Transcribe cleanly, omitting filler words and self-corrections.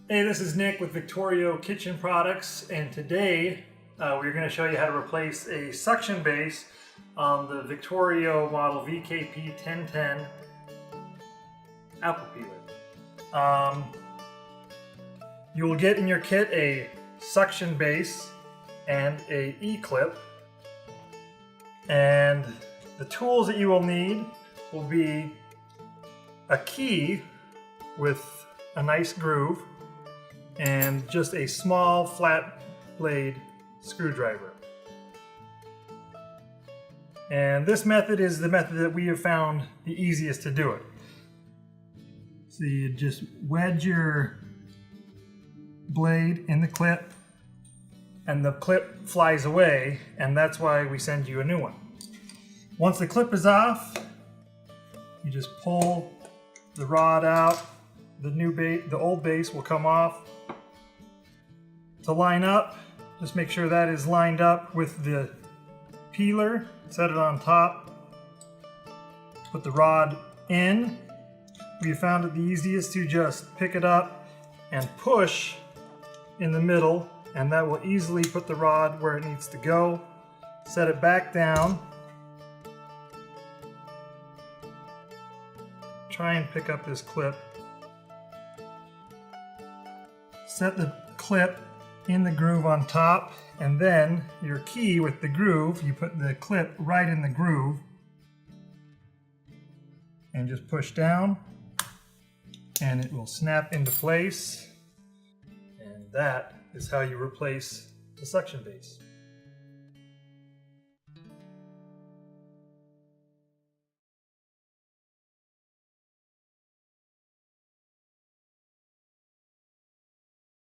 Hey, this is Nick with Victorio Kitchen Products, and today we're going to show you how to replace a suction base on the Victorio model VKP1010 Apple Peeler. You will get in your kit a suction base and a E-clip, and the tools that you will need will be a key with a nice groove and just a small flat blade screwdriver. And this method is the method that we have found the easiest to do it. So you just wedge your blade in the clip and the clip flies away, and that's why we send you a new one. Once the clip is off, you just pull the rod out. The old base will come off. To line up, just make sure that is lined up with the peeler. Set it on top. Put the rod in. We found it the easiest to just pick it up and push in the middle, and that will easily put the rod where it needs to go. Set it back down. Try and pick up this clip. Set the clip in the groove on top, and then your key with the groove, you put the clip right in the groove and just push down and it will snap into place, and that is how you replace the suction base.